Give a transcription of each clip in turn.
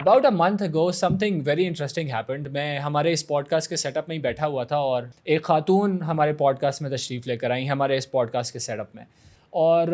About a month ago, something very interesting happened. میں ہمارے اس پوڈ کاسٹ کے سیٹ اپ میں ہی بیٹھا ہوا تھا اور ایک خاتون ہمارے پوڈ کاسٹ میں تشریف لے کر آئیں ہمارے اس پوڈ کاسٹ کے سیٹ اپ میں, اور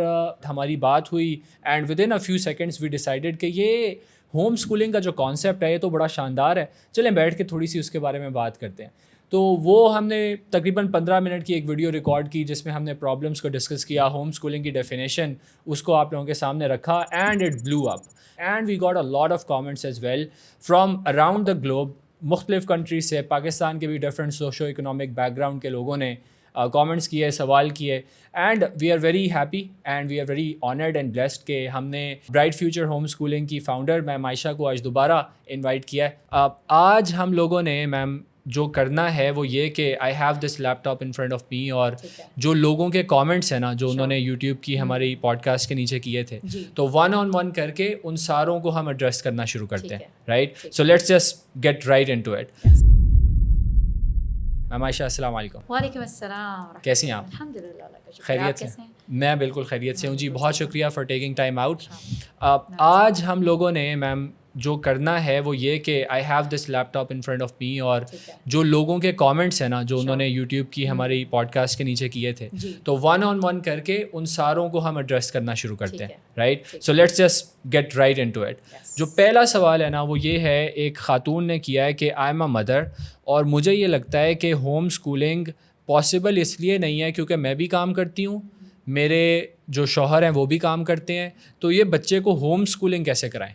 ہماری بات ہوئی and with in a few seconds we decided کہ یہ ہوم اسکولنگ کا جو کانسیپٹ ہے یہ تو بڑا شاندار ہے, چلیں بیٹھ کے تھوڑی سی اس کے بارے میں بات کرتے ہیں. تو وہ ہم نے تقریباً 15 منٹ کی ایک ویڈیو ریکارڈ کی جس میں ہم نے پرابلمس کو ڈسکس کیا, ہوم اسکولنگ کی ڈیفینیشن اس کو آپ لوگوں کے سامنے رکھا, and it blew up and we got a lot of comments as well from around the globe. مختلف کنٹریز سے, پاکستان کے بھی different socio economic background کے لوگوں نے کامنٹس کیے, سوال کیے, and we are very happy and we are very honoured and blessed کہ ہم نے برائٹ فیوچر ہوم اسکولنگ کی فاؤنڈر میم عائشہ کو آج دوبارہ انوائٹ کیا ہے. آج ہم لوگوں نے میم جو کرنا ہے وہ یہ کہ I have this laptop in front of me, اور جو لوگوں کے کامنٹس ہیں نا جو انہوں نے یوٹیوب کی ہماری پوڈ کاسٹ کے نیچے کیے تھے, تو ون آن ون کر کے ان ساروں کو ہم ایڈریس کرنا شروع کرتے ہیں, right. So let's just get right into it. Ma'am Ayesha السلام علیکم. وعلیکم السلام. کیسی ہیں آپ؟ الحمد للہ. خیریت سے؟ میں بالکل خیریت سے ہوں جی, بہت شکریہ فار ٹیکنگ ٹائم آؤٹ. آج ہم لوگوں نے میم جو کرنا ہے وہ یہ کہ I have this laptop in front of me, اور جو لوگوں کے کامنٹس ہیں نا جو انہوں نے یوٹیوب کی ہماری پوڈ کاسٹ کے نیچے کیے تھے, تو ون آن ون کر کے ان ساروں کو ہم ایڈریس کرنا شروع کرتے ہیں, right. So let's just get right into it. جو پہلا سوال ہے نا وہ یہ ہے, ایک خاتون نے کیا ہے کہ آئی ایم اے مدر, اور مجھے یہ لگتا ہے کہ ہوم اسکولنگ پاسبل اس لیے نہیں ہے کیونکہ میں بھی کام کرتی ہوں, میرے جو شوہر ہیں وہ بھی کام کرتے ہیں, تو یہ بچے کو ہوم اسکولنگ کیسے کرائیں؟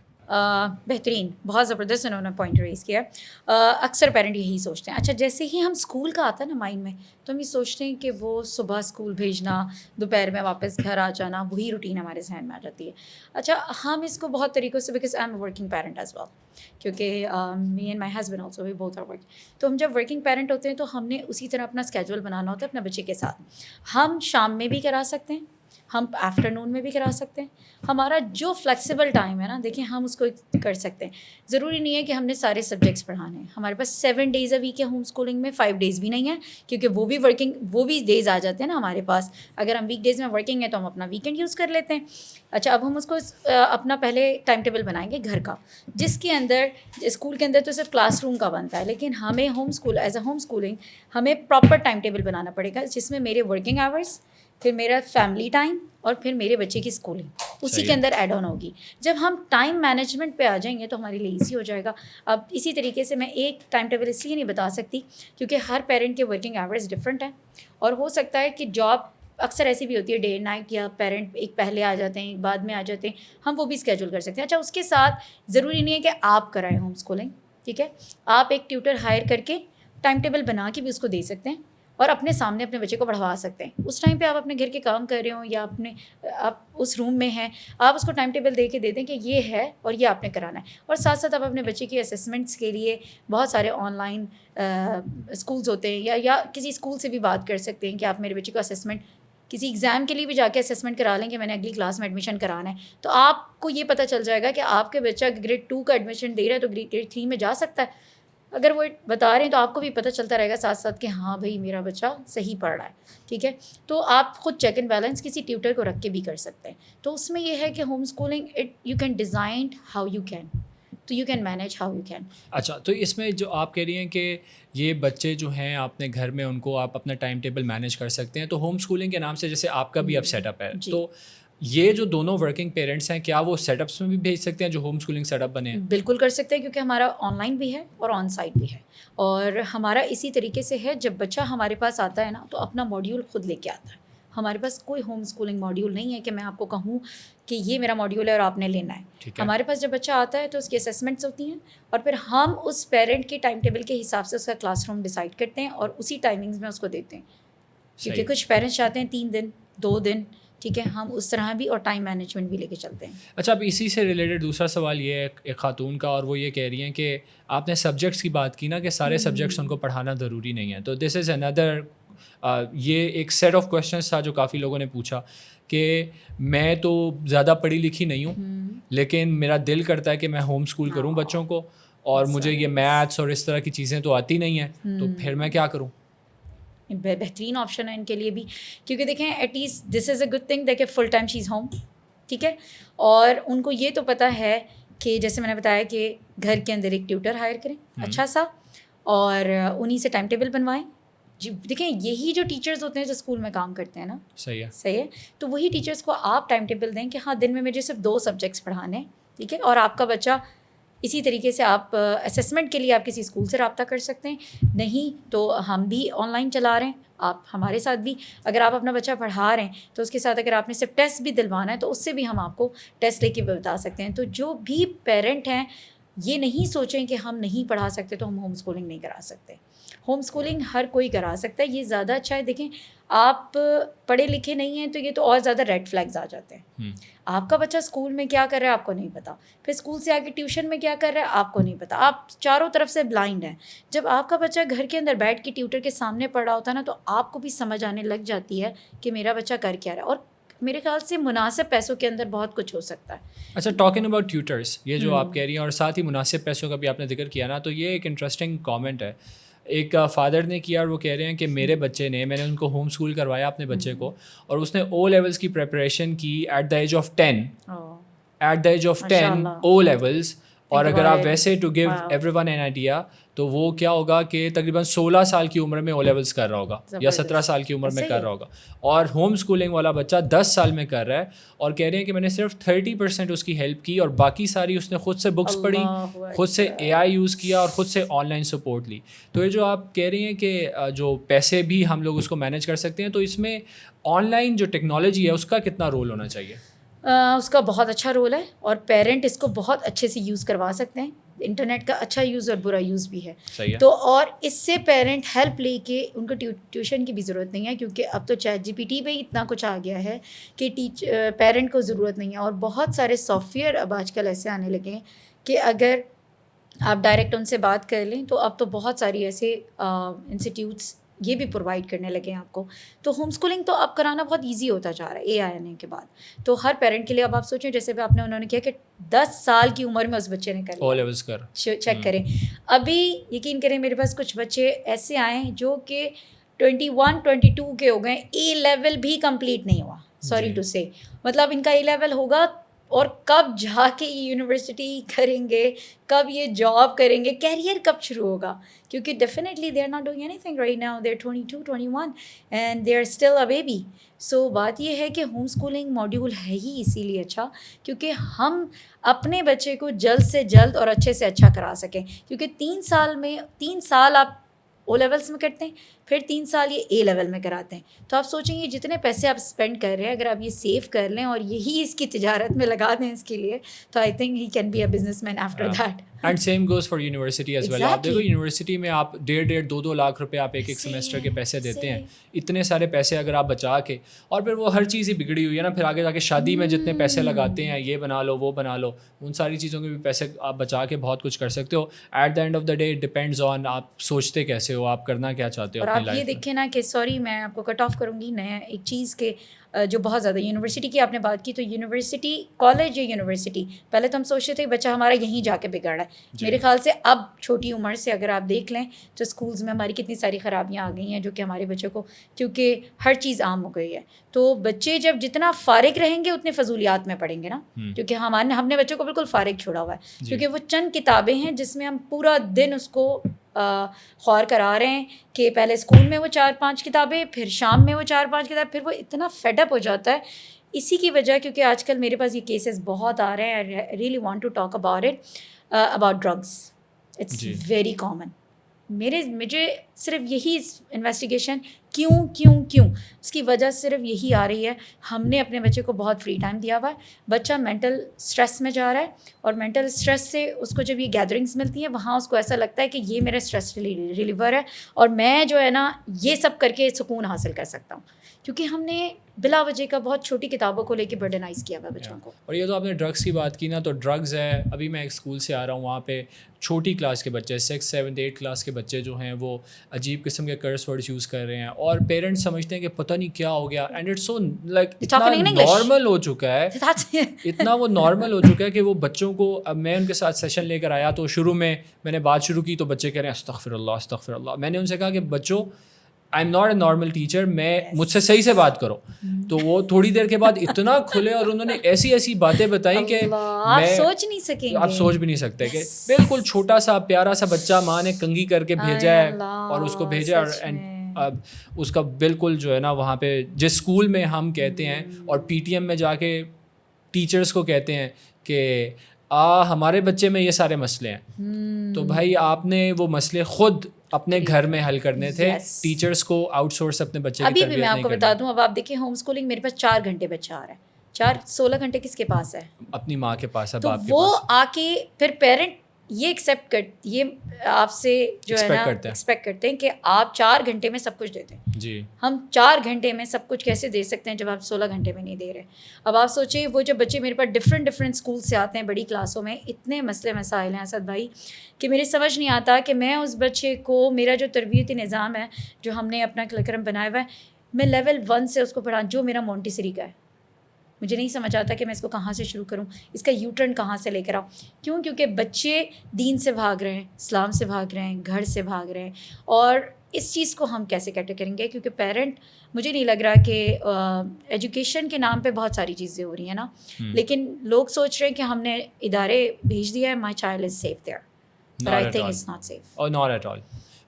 بہترین, بہت زبردست انہوں نے پوائنٹ ریز کیا. اکثر پیرنٹ یہی سوچتے ہیں, اچھا جیسے ہی ہم اسکول کا آتا ہے نا مائنڈ میں, تو ہم یہ سوچتے ہیں کہ وہ صبح اسکول بھیجنا, دوپہر میں واپس گھر آ جانا, وہی روٹین ہمارے ذہن میں آ جاتی ہے. اچھا ہم اس کو بہت طریقوں سے, because I am working parent as well, کیونکہ me and my husband also we both are working. تو ہم جب ورکنگ پیرنٹ ہوتے ہیں تو ہم نے اسی طرح اپنا اسکیجول بنانا ہوتا ہے اپنے بچے کے ساتھ. ہم شام میں بھی کرا سکتے ہیں, ہم آفٹر نون میں بھی کرا سکتے ہیں, ہمارا جو فلیکسیبل ٹائم ہے نا دیکھیں ہم اس کو کر سکتے ہیں. ضروری نہیں ہے کہ ہم نے سارے سبجیکٹس پڑھانے ہیں. ہمارے پاس 7 days اے ویک ہے ہوم اسکولنگ میں, 5 days بھی نہیں ہے کیونکہ وہ بھی ڈیز آ جاتے ہیں نا ہمارے پاس. اگر ہم ویک ڈیز میں ورکنگ ہے تو ہم اپنا ویکینڈ یوز کر لیتے ہیں. اچھا اب ہم اس کو اپنا پہلے ٹائم ٹیبل بنائیں گے گھر کا, جس کے اندر اسکول کے اندر تو صرف کلاس روم کا بنتا ہے, لیکن ہمیں home school as a home schooling ہمیں پراپر ٹائم ٹیبل بنانا پڑے گا, جس میں میرے ورکنگ آورس, پھر میرا فیملی ٹائم, اور پھر میرے بچے کی اسکولنگ اسی کے اندر ایڈ آن ہوگی. جب ہم ٹائم مینجمنٹ پہ آ جائیں گے تو ہمارے لیے ایزی ہو جائے گا. اب اسی طریقے سے میں ایک ٹائم ٹیبل اس لیے نہیں بتا سکتی کیونکہ ہر پیرنٹ کے ورکنگ آورس ڈفرینٹ ہیں, اور ہو سکتا ہے کہ جاب اکثر ایسی بھی ہوتی ہے ڈے نائٹ, یا پیرنٹ ایک پہلے آ جاتے ہیں ایک بعد میں آ جاتے ہیں, ہم وہ بھی اسکیجول کر سکتے ہیں. اچھا اس کے ساتھ ضروری نہیں ہے کہ آپ کرائیں ہوم اسکولنگ, ٹھیک ہے, آپ ایک ٹیوٹر ہائر کر کے ٹائم ٹیبل بنا کے بھی اس کو دے سکتے ہیں, اور اپنے سامنے اپنے بچے کو پڑھوا سکتے ہیں. اس ٹائم پہ آپ اپنے گھر کے کام کر رہے ہوں یا آپ اس روم میں ہیں, آپ اس کو ٹائم ٹیبل دے کے دے دیں کہ یہ ہے اور یہ آپ نے کرانا ہے. اور ساتھ ساتھ آپ اپنے بچے کی اسسمنٹس کے لیے بہت سارے آن لائن اسکولز ہوتے ہیں, یا کسی اسکول سے بھی بات کر سکتے ہیں کہ آپ میرے بچے کو اسسمنٹ کسی ایگزام کے لیے بھی جا کے اسسمنٹ کرا لیں کہ میں نے اگلی کلاس میں ایڈمیشن کرانا ہے. تو آپ کو یہ پتہ چل جائے گا کہ آپ کے بچہ گریڈ 2 کا ایڈمیشن دے رہا ہے تو گریڈ 3 میں جا سکتا ہے. اگر وہ بتا رہے ہیں تو آپ کو بھی پتہ چلتا رہے گا ساتھ ساتھ کہ ہاں بھائی میرا بچہ صحیح پڑھ رہا ہے, ٹھیک ہے. تو آپ خود چیک اینڈ بیلنس کسی ٹیوٹر کو رکھ کے بھی کر سکتے ہیں. تو اس میں یہ ہے کہ home schooling you can design how you can, تو you can manage how you can. اچھا تو اس میں جو آپ کہہ رہی ہیں کہ یہ بچے جو ہیں آپ نے گھر میں ان کو آپ اپنا ٹائم ٹیبل مینیج کر سکتے ہیں, تو ہوم اسکولنگ کے نام سے جیسے آپ کا بھی اب سیٹ اپ ہے, تو یہ جو دونوں ورکنگ پیرنٹس ہیں کیا وہ سیٹ اپس میں بھی بھیج سکتے ہیں جو ہوم اسکولنگ سیٹ اپ بنے ہیں؟ بالکل کر سکتے ہیں, کیونکہ ہمارا آن لائن بھی ہے اور آن سائٹ بھی ہے, اور ہمارا اسی طریقے سے ہے. جب بچہ ہمارے پاس آتا ہے نا تو اپنا ماڈیول خود لے کے آتا ہے. ہمارے پاس کوئی ہوم اسکولنگ ماڈیول نہیں ہے کہ میں آپ کو کہوں کہ یہ میرا ماڈیول ہے اور آپ نے لینا ہے. ہمارے پاس جب بچہ آتا ہے تو اس کی اسیسمنٹس ہوتی ہیں, اور پھر ہم اس پیرنٹ کے ٹائم ٹیبل کے حساب سے اس کا کلاس روم ڈیسائڈ کرتے ہیں اور اسی ٹائمنگز میں اس کو دیتے ہیں. کیونکہ کچھ پیرنٹس چاہتے ہیں 3 دن 2 دن, ٹھیک ہے, ہم اس طرح بھی اور ٹائم مینجمنٹ بھی لے کے چلتے ہیں. اچھا اب اسی سے ریلیٹڈ دوسرا سوال یہ ہے ایک خاتون کا, اور وہ یہ کہہ رہی ہیں کہ آپ نے سبجیکٹس کی بات کی نا کہ سارے سبجیکٹس ان کو پڑھانا ضروری نہیں ہے. تو دس از اندر یہ ایک سیٹ آف کویشچنس تھا جو کافی لوگوں نے پوچھا کہ میں تو زیادہ پڑھی لکھی نہیں ہوں, لیکن میرا دل کرتا ہے کہ میں ہوم اسکول کروں بچوں کو, اور مجھے یہ میتھس اور اس طرح کی چیزیں تو آتی نہیں ہیں, تو پھر میں کیا کروں؟ بہترین آپشن ہے ان کے لیے بھی, کیونکہ دیکھیں at least this is a good thing دیکھیں full time she is home, ٹھیک ہے, اور ان کو یہ تو پتہ ہے کہ جیسے میں نے بتایا کہ گھر کے اندر ایک ٹیوٹر ہائر کریں اچھا سا, اور انہیں سے ٹائم ٹیبل بنوائیں. جی دیکھیں یہی جو ٹیچرز ہوتے ہیں جو اسکول میں کام کرتے ہیں نا, صحیح ہے, تو وہی ٹیچرس کو آپ ٹائم ٹیبل دیں کہ ہاں دن میں مجھے صرف 2 سبجیکٹس پڑھانے ہیں, ٹھیک ہے, اور آپ کا بچہ اسی طریقے سے آپ اسیسمنٹ کے لیے آپ کسی اسکول سے رابطہ کر سکتے ہیں, نہیں تو ہم بھی آن لائن چلا رہے ہیں, آپ ہمارے ساتھ بھی اگر آپ اپنا بچہ پڑھا رہے ہیں تو اس کے ساتھ اگر آپ نے صرف ٹیسٹ بھی دلوانا ہے تو اس سے بھی ہم آپ کو ٹیسٹ لے کے بتا سکتے ہیں. تو جو بھی پیرنٹ ہیں یہ نہیں سوچیں کہ ہم نہیں پڑھا سکتے تو ہم ہوم اسکولنگ نہیں کرا سکتے. ہوم اسکولنگ ہر کوئی کرا سکتا ہے, یہ زیادہ اچھا ہے. دیکھیں آپ پڑھے لکھے نہیں ہیں تو یہ تو اور زیادہ ریڈ فلیگز آ جاتے ہیں. آپ کا بچہ اسکول میں کیا کر رہا ہے آپ کو نہیں پتا, پھر اسکول سے آگے ٹیوشن میں کیا کر رہا ہے آپ کو نہیں پتا, آپ چاروں طرف سے بلائنڈ ہیں. جب آپ کا بچہ گھر کے اندر بیٹھ کے ٹیوٹر کے سامنے پڑھ رہا ہوتا ہے نا تو آپ کو بھی سمجھ آنے لگ جاتی ہے کہ میرا بچہ کر کیا رہا ہے, اور میرے خیال سے مناسب پیسوں کے اندر بہت کچھ ہو سکتا ہے. اچھا, ٹاکنگ اباؤٹ ٹیوٹرس, یہ جو آپ کہہ رہی ہیں اور ساتھ ہی مناسب پیسوں کا بھی آپ نے ذکر کیا نا, تو یہ ایک انٹرسٹنگ کامنٹ ہے. ایک فادر نے کیا اور وہ کہہ رہے ہیں کہ میرے بچے نے, میں نے ان کو ہوم اسکول کروایا اپنے بچے کو, اور اس نے او لیولس کی پریپریشن کی at the age of 10, at the age of 10 O levels. اور اگر آپ ویسے to give everyone an idea تو وہ کیا ہوگا کہ تقریباً 16 سال کی عمر میں او لیولس کر رہا ہوگا یا 17 سال کی عمر میں کر رہا ہوگا, اور ہوم اسکولنگ والا بچہ 10 سال میں کر رہا ہے, اور کہہ رہے ہیں کہ میں نے صرف 30% اس کی ہیلپ کی اور باقی ساری اس نے خود سے بکس پڑھی, خود سے اے آئی یوز کیا اور خود سے آن لائن سپورٹ لی. تو یہ جو آپ کہہ رہی ہیں کہ جو پیسے بھی ہم لوگ اس کو مینیج کر سکتے ہیں, تو اس میں آن لائن جو ٹیکنالوجی ہے اس کا کتنا رول ہونا چاہیے؟ اس کا بہت اچھا رول ہے, اور پیرنٹ اس کو بہت اچھے سے یوز کروا سکتے ہیں. انٹرنیٹ کا اچھا یوز اور برا یوز بھی ہے, تو اور اس سے پیرنٹ ہیلپ لے کے ان کو ٹیوشن کی بھی ضرورت نہیں ہے, کیونکہ اب تو چیٹ جی پی ٹی پہ اتنا کچھ آ گیا ہے کہ پیرنٹ کو ضرورت نہیں ہے. اور بہت سارے سافٹ ویئر اب آج کل ایسے آنے لگے ہیں کہ اگر آپ ڈائریکٹ ان سے بات کر لیں تو اب تو بہت ساری ایسے انسٹیٹیوٹس یہ بھی پرووائڈ کرنے لگے ہیں آپ کو. تو ہوم اسکولنگ تو اب کرانا بہت ایزی ہوتا جا رہا ہے اے آئی آنے کے بعد. تو ہر پیرنٹ کے لیے اب آپ سوچیں جیسے بھی انہوں نے کیا کہ 10 سال کی عمر میں اس بچے نے کر لیا, چیک کریں. ابھی یقین کریں میرے پاس کچھ بچے ایسے آئے ہیں جو کہ 21-22 کے ہو گئے, اے لیول بھی کمپلیٹ نہیں ہوا, سوری ٹو سے, مطلب ان کا اے لیول ہوگا اور کب جا کے یہ یونیورسٹی کریں گے, کب یہ جاب کریں گے, کیریئر کب شروع ہوگا, کیونکہ definitely they are not doing anything right now, they are 22-21 and they are still a baby. So بات یہ ہے کہ ہوم اسکولنگ ماڈیول ہے ہی اسی لیے اچھا کیونکہ ہم اپنے بچے کو جلد سے جلد اور اچھے سے اچھا کرا سکیں, کیونکہ 3 سال آپ او لیولس میں کرتے ہیں, پھر 3 سال یہ اے لیول میں کراتے ہیں. تو آپ سوچیں یہ جتنے پیسے آپ اسپینڈ کر رہے ہیں اگر آپ یہ سیو کر لیں اور یہی اس کی تجارت میں لگا دیں اس کے لیے, تو I think he can be a businessman after that. And same goes for university as well. آپ دیکھو یونیورسٹی میں آپ 1.5-2 لاکھ روپے آپ ایک سیمسٹر کے پیسے دیتے ہیں, اتنے سارے پیسے اگر آپ بچا کے, اور پھر وہ ہر چیز ہی بگڑی ہوئی ہے نا, پھر آگے جا کے شادی میں جتنے پیسے لگاتے ہیں, یہ بنا لو وہ بنا لو, ان ساری چیزوں کے بھی پیسے آپ بچا کے بہت کچھ کر سکتے ہو. At the end of the day it depends on آپ سوچتے کیسے ہو, آپ کرنا کیا چاہتے ہو اپنی لائف میں. اور آپ یہ دیکھیں نا کہ سوری میں آپ کو کٹ آف کروں گی نیا ایک چیز کے جو بہت زیادہ یونیورسٹی کی آپ نے بات کی, تو یونیورسٹی کالج یا یونیورسٹی پہلے تو ہم سوچتے تھے بچہ ہمارا یہیں جا کے بگڑ رہا ہے. میرے خیال سے اب چھوٹی عمر سے اگر آپ دیکھ لیں تو اسکولز میں ہماری کتنی ساری خرابیاں آ گئی ہیں جو کہ ہمارے بچوں کو, کیونکہ ہر چیز عام ہو گئی ہے, تو بچے جب جتنا فارغ رہیں گے اتنے فضولیات میں پڑھیں گے نا, کیونکہ ہم نے بچوں کو بالکل فارغ چھوڑا ہوا ہے, کیونکہ وہ چند کتابیں ہیں جس میں ہم پورا دن اس کو خور کرا رہے ہیں کہ پہلے اسکول میں وہ 4-5 کتابیں, پھر شام میں وہ 4-5 کتابیں, پھر وہ اتنا فیڈ اپ ہو جاتا ہے. اسی کی وجہ کیونکہ آج کل میرے پاس یہ کیسز بہت آ رہے ہیں, I really want to talk about it, about drugs. It's very common. مجھے صرف یہی انویسٹیگیشن کیوں اس کی وجہ صرف یہی آ رہی ہے, ہم نے اپنے بچے کو بہت فری ٹائم دیا ہوا ہے, بچہ مینٹل اسٹریس میں جا رہا ہے, اور مینٹل اسٹریس سے اس کو جب یہ گیدرنگس ملتی ہیں وہاں اس کو ایسا لگتا ہے کہ یہ میرا اسٹریس ریلیور ہے, اور میں جو ہے نا یہ سب کر کے سکون حاصل کر سکتا ہوں, کیونکہ ہم نے بلا وجہ کا بہت چھوٹی کتابوں کو لے کے برڈنائز کیا ہوا بچوں کو. اور یہ تو آپ نے ڈرگس کی بات کی نا, تو ڈرگز ہے, ابھی میں ایک اسکول سے آ رہا ہوں, وہاں پہ چھوٹی کلاس کے بچے 6, 7, 8 کلاس کے بچے جو ہیں وہ عجیب قسم کے کرس ورڈز یوز کر رہے ہیں, اور پیرنٹس سمجھتے ہیں کہ پتہ نہیں کیا ہو گیا, اینڈ اٹس سو لائک اتنا نارمل ہو چکا ہے, اتنا وہ نارمل ہو چکا ہے کہ وہ بچوں کو, اب میں ان کے ساتھ سیشن لے کر آیا تو شروع میں نے بات شروع کی تو بچے کہہ رہے ہیں استغفر اللہ استغفر اللہ. میں نے ان سے کہا کہ بچوں آئی am not a normal teacher, میں مجھ سے صحیح سے بات کرو. تو وہ تھوڑی دیر کے بعد اتنا کھلے اور انہوں نے ایسی ایسی باتیں بتائیں کہ آپ سوچ نہیں سکیں گے, آپ سوچ بھی نہیں سکتے کہ بالکل چھوٹا سا پیارا سا بچہ ماں نے کنگھی کر کے بھیجا ہے اور اس کو بھیجا, اور اس کا بالکل جو ہے نا وہاں پہ جس اسکول میں ہم کہتے ہیں اور پی ٹی ایم میں جا کے ٹیچرس کو کہتے ہیں کہ ہمارے بچے میں یہ سارے مسئلے ہیں, تو بھائی آپ نے وہ مسئلے خود اپنے گھر میں حل کرنے تھے, ٹیچرس کو آؤٹ سورس اپنے بچے کی تربیت نہیں کرنی. ابھی بھی میں آپ کو بتا دوں, اب آپ دیکھیں ہوم اسکولنگ میرے پاس 4 گھنٹے بچہ آ رہا ہے, 16 گھنٹے کس کے پاس ہے؟ اپنی ماں کے پاس ہے, تو باپ کے پاس. وہ آ کے پھر پیرنٹ یہ ایکسیپٹ یہ آپ سے جو ہے نا ایکسپیکٹ کرتے ہیں کہ آپ 4 گھنٹے میں سب کچھ دیتے ہیں. جی, ہم 4 گھنٹے میں سب کچھ کیسے دے سکتے ہیں جب آپ 16 گھنٹے میں نہیں دے رہے؟ اب آپ سوچیں وہ جو بچے میرے پاس ڈفرینٹ اسکول سے آتے ہیں بڑی کلاسوں میں, اتنے مسئلے مسائل ہیں اسد بھائی کہ میرے سمجھ نہیں آتا کہ میں اس بچے کو, میرا جو تربیتی نظام ہے جو ہم نے اپنا کلکرم بنایا ہوا ہے, میں لیول 1 سے اس کو پڑھا جو میرا مونٹیسری کا ہے. مجھے نہیں سمجھ آتا کہ میں اس کو کہاں سے شروع کروں, اس کا یو ٹرن کہاں سے لے کر آؤں. کیوں؟ کیونکہ بچے دین سے بھاگ رہے ہیں, اسلام سے بھاگ رہے ہیں, گھر سے بھاگ رہے ہیں, اور اس چیز کو ہم کیسے کیٹر کریں گے؟ کیونکہ پیرنٹ, مجھے نہیں لگ رہا کہ ایجوکیشن کے نام پہ بہت ساری چیزیں ہو رہی ہیں نا, لیکن لوگ سوچ رہے ہیں کہ ہم نے ادارے بھیج دیا ہے, my child is safe there, but I think it's not safe. اور ناٹ ایٹ آل.